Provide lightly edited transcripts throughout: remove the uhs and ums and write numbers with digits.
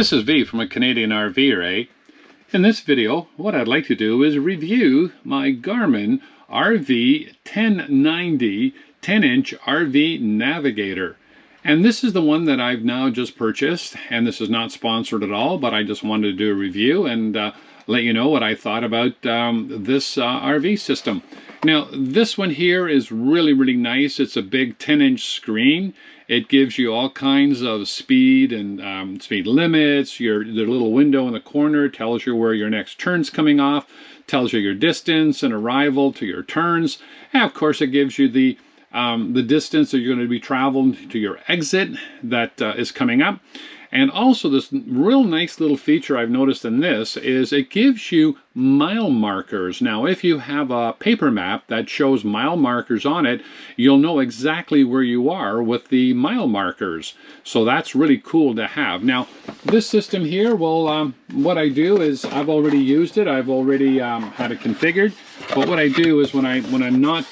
This is V from a Canadian RV array. In this video, what I'd like to do is review my Garmin RV 1090 10-inch RV Navigator. And this is the one that I've now just purchased, and this is not sponsored at all, but I just wanted to do a review and let you know what I thought about this RV system. Now, this one here is really nice. It's a big 10-inch screen. It gives you all kinds of speed and speed limits. The little window in the corner tells you where your next turn's coming off, tells you your distance and arrival to your turns. And of course, it gives you the distance that you're going to be traveling to your exit that is coming up. And also this real nice little feature I've noticed in this is it gives you mile markers. Now, if you have a paper map that shows mile markers on it, you'll know exactly where you are with the mile markers. So that's really cool to have. Now, this system here, well, what I do is I've already used it. I've already had it configured. But what I do is when I'm not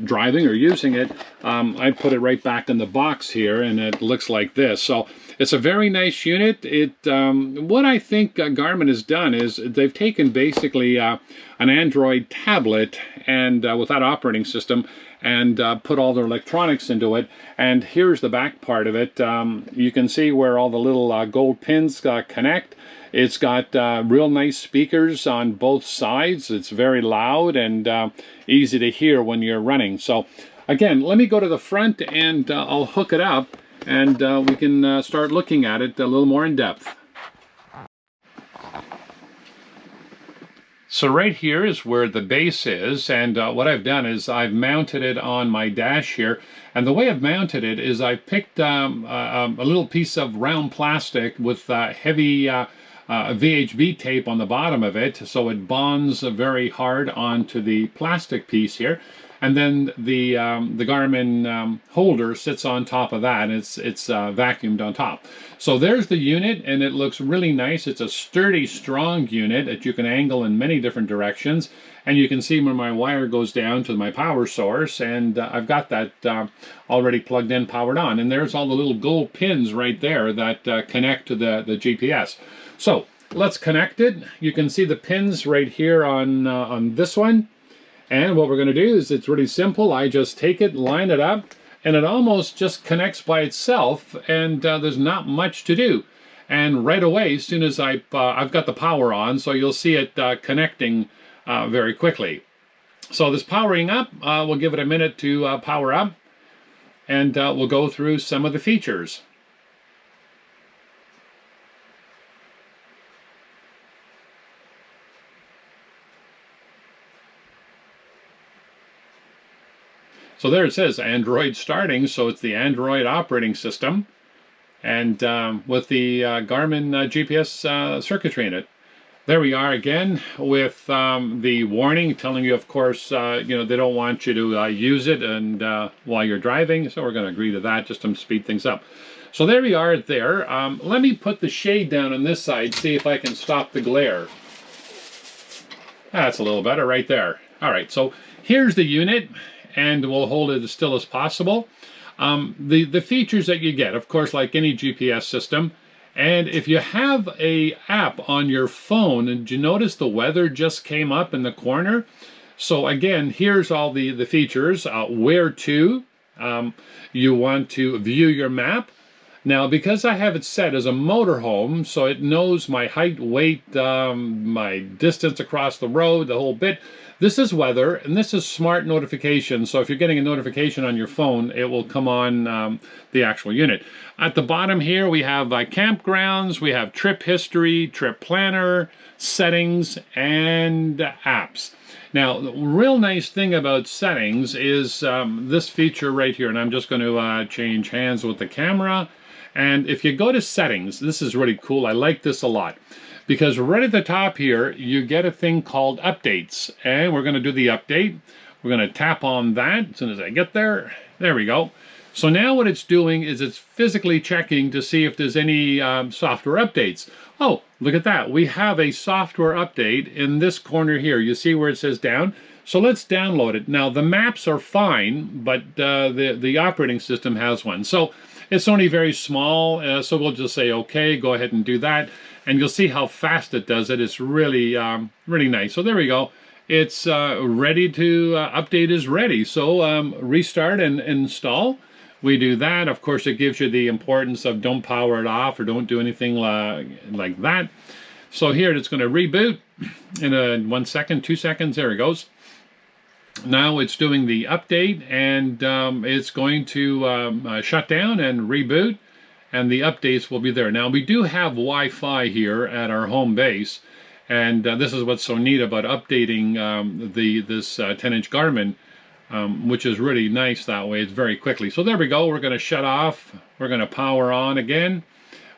driving or using it, I put it right back in the box here, and it looks like this. So it's a very nice unit. What I think Garmin has done is they've taken basically an Android tablet and with that operating system and put all their electronics into it. And here's the back part of it. You can see where all the little gold pins connect. It's got real nice speakers on both sides. It's very loud and easy to hear when you're running. So again, let me go to the front and I'll hook it up and we can start looking at it a little more in depth. So right here is where the base is, and what I've done is I've mounted it on my dash here. And the way I've mounted it is I picked a little piece of round plastic with heavy VHB tape on the bottom of it, so it bonds very hard onto the plastic piece here. And then the Garmin holder sits on top of that, and it's vacuumed on top. So there's the unit, and it looks really nice. It's a sturdy, strong unit that you can angle in many different directions. And you can see where my wire goes down to my power source, and I've got that already plugged in, powered on. And there's all the little gold pins right there that connect to the GPS. So let's connect it. You can see the pins right here on this one. And what we're going to do is it's really simple. I just take it, line it up, and it almost just connects by itself, and there's not much to do. And right away, as soon as I've got the power on, so you'll see it connecting very quickly. So this powering up, we'll give it a minute to power up, and we'll go through some of the features. So there it says Android starting, so it's the Android operating system, and with the Garmin GPS circuitry in it. There we are again with the warning telling you, of course, you know, they don't want you to use it and while you're driving, so we're going to agree to that just to speed things up. So there we are there. Let me put the shade down on this side, see if I can stop the glare. That's a little better right there. All right, so here's the unit, and we'll hold it as still as possible. The features that you get, of course, like any GPS system, and if you have a app on your phone, and you notice the weather just came up in the corner? So again, here's all the features. Where to, you want to view your map. Now, because I have it set as a motorhome, so it knows my height, weight, my distance across the road, the whole bit. This is weather, and this is smart notification. So if you're getting a notification on your phone, it will come on the actual unit. At the bottom here, we have campgrounds, we have trip history, trip planner, settings, and apps. Now, the real nice thing about settings is this feature right here, and I'm just going to change hands with the camera. And if you go to settings, this is really cool. I like this a lot. Because right at the top here, you get a thing called updates. And we're going to do the update. We're going to tap on that as soon as I get there. There we go. So now what it's doing is it's physically checking to see if there's any software updates. Oh, look at that. We have a software update in this corner here. You see where it says down? So let's download it. Now, the maps are fine, but the operating system has one. So It's only very small, so we'll just say okay, go ahead and do that, and you'll see how fast it does it. It's really really nice. So there we go. It's ready to update is ready. So restart and install. We do that. Of course, it gives you the importance of don't power it off or don't do anything like that. So here it's going to reboot in 1 second, 2 seconds. There it goes. Now it's doing the update, and it's going to shut down and reboot, and the updates will be there. Now we do have Wi-Fi here at our home base, and this is what's so neat about updating this 10-inch Garmin, which is really nice that way. It's very quickly. So there we go. We're going to shut off. We're going to power on again.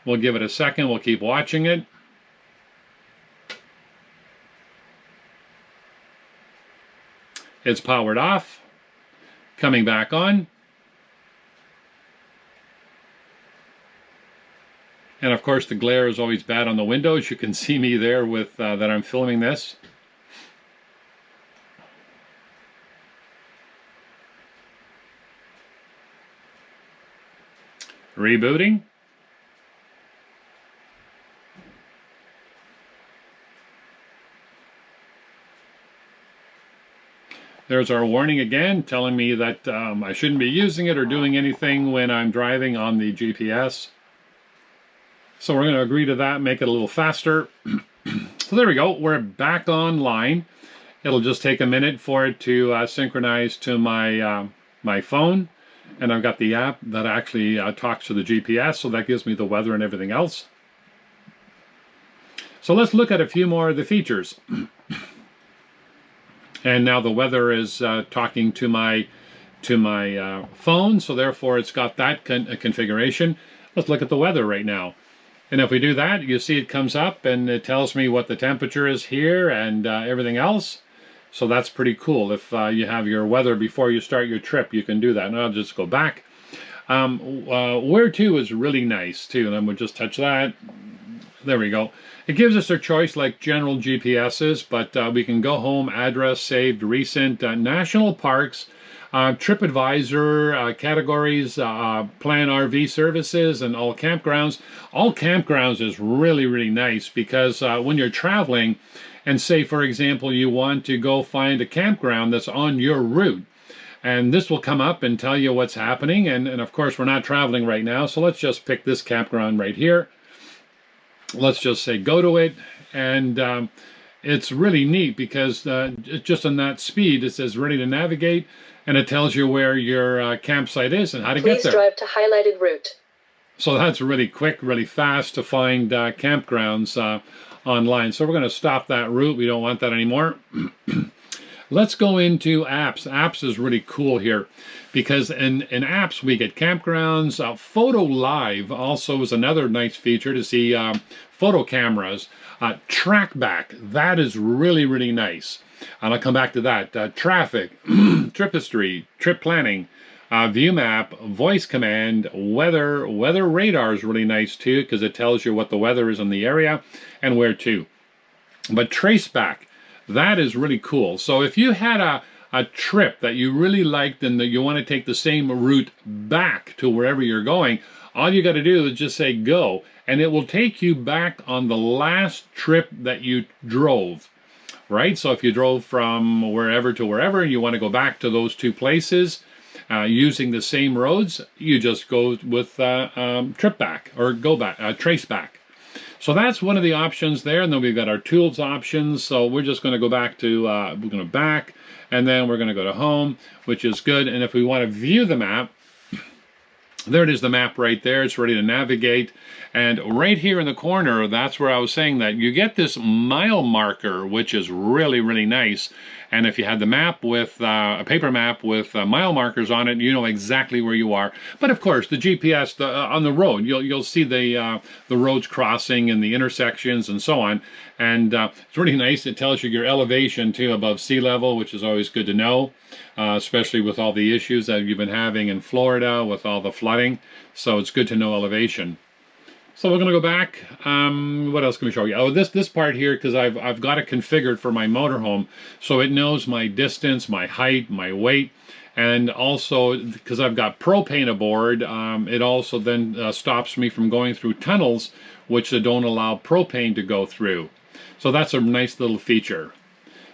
We'll give it a second. We'll keep watching it. It's powered off. Coming back on. And of course the glare is always bad on the windows. You can see me there with that I'm filming this. Rebooting. There's our warning again, telling me that I shouldn't be using it or doing anything when I'm driving on the GPS. So we're going to agree to that, make it a little faster. So there we go. We're back online. It'll just take a minute for it to synchronize to my my phone. And I've got the app that actually talks to the GPS, so that gives me the weather and everything else. So let's look at a few more of the features. And now the weather is talking to my phone, so therefore it's got that configuration. Let's look at the weather right now. And if we do that, you see it comes up and it tells me what the temperature is here and everything else. So that's pretty cool. If you have your weather before you start your trip, you can do that. And I'll just go back. Where to is really nice too. And then we'll just touch that. There we go. It gives us a choice like general GPSs, but we can go home, address, saved, recent, national parks, TripAdvisor, categories, plan RV services, and all campgrounds. All campgrounds is really, really nice because when you're traveling, and say, for example, you want to go find a campground that's on your route, and this will come up and tell you what's happening. And of course, we're not traveling right now, so let's just pick this campground right here. Let's just say go to it, and it's really neat because just on that speed, it says ready to navigate, and it tells you where your campsite is and how to get there. Please drive to highlighted route. So that's really quick, really fast to find campgrounds online. So we're going to stop that route. We don't want that anymore. Let's go into apps. Apps is really cool here because in apps we get campgrounds. Photo Live also is another nice feature to see photo cameras. Track back, that is really, really nice. And I'll come back to that. Traffic, trip history, trip planning, view map, voice command, weather. Weather radar is really nice too because it tells you what the weather is in the area and where to. But trace back, that is really cool. So if you had a trip that you really liked and that you want to take the same route back to wherever you're going, all you got to do is just say go, and it will take you back on the last trip that you drove, right? So if you drove from wherever to wherever and you want to go back to those two places using the same roads, you just go with trip back or go back, trace back. So that's one of the options there, and then we've got our tools options. So we're just going to go back to, we're going to back, and then we're going to go to home, which is good. And if we want to view the map, there it is, the map right there. It's ready to navigate. And right here in the corner, that's where I was saying that you get this mile marker, which is really, really nice. And if you had the map with a paper map with mile markers on it, you know exactly where you are. But of course, the GPS on the road, you'll see the roads crossing and the intersections and so on. And it's really nice. It tells you your elevation too above sea level, which is always good to know, especially with all the issues that you've been having in Florida with all the flooding. So it's good to know elevation. So we're going to go back. What else can we show you? Oh, this part here, because I've got it configured for my motorhome, so it knows my distance, my height, my weight, And also, because I've got propane aboard, it also then stops me from going through tunnels which don't allow propane to go through. So that's a nice little feature.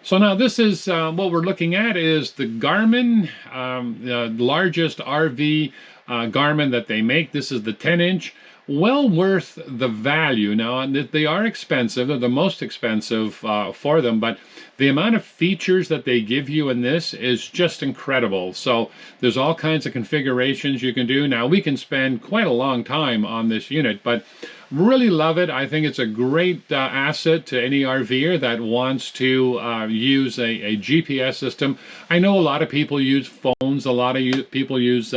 So now this is what we're looking at is the Garmin, the largest RV Garmin that they make. This is the 10-inch. Well worth the value. Now, they are expensive. They're the most expensive for them, but the amount of features that they give you in this is just incredible. So there's all kinds of configurations you can do. Now, we can spend quite a long time on this unit, but really love it. I think it's a great asset to any RVer that wants to use a GPS system. I know a lot of people use phones. A lot of people use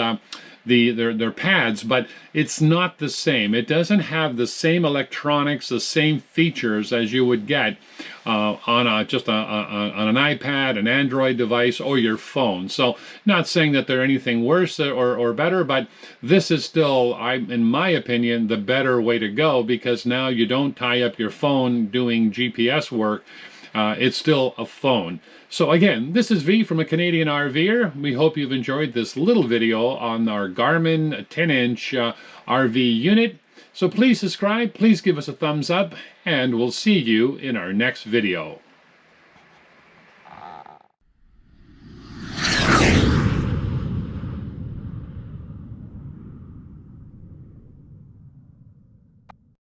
their pads, but it's not the same. It doesn't have the same electronics, the same features as you would get on an iPad, an Android device, or your phone. So, not saying that they're anything worse or better, but this is still, in my opinion, the better way to go, because now you don't tie up your phone doing GPS work. It's still a phone. So again, this is V from a Canadian RVer. We hope you've enjoyed this little video on our Garmin 10-inch RV unit. So please subscribe, please give us a thumbs up, and we'll see you in our next video.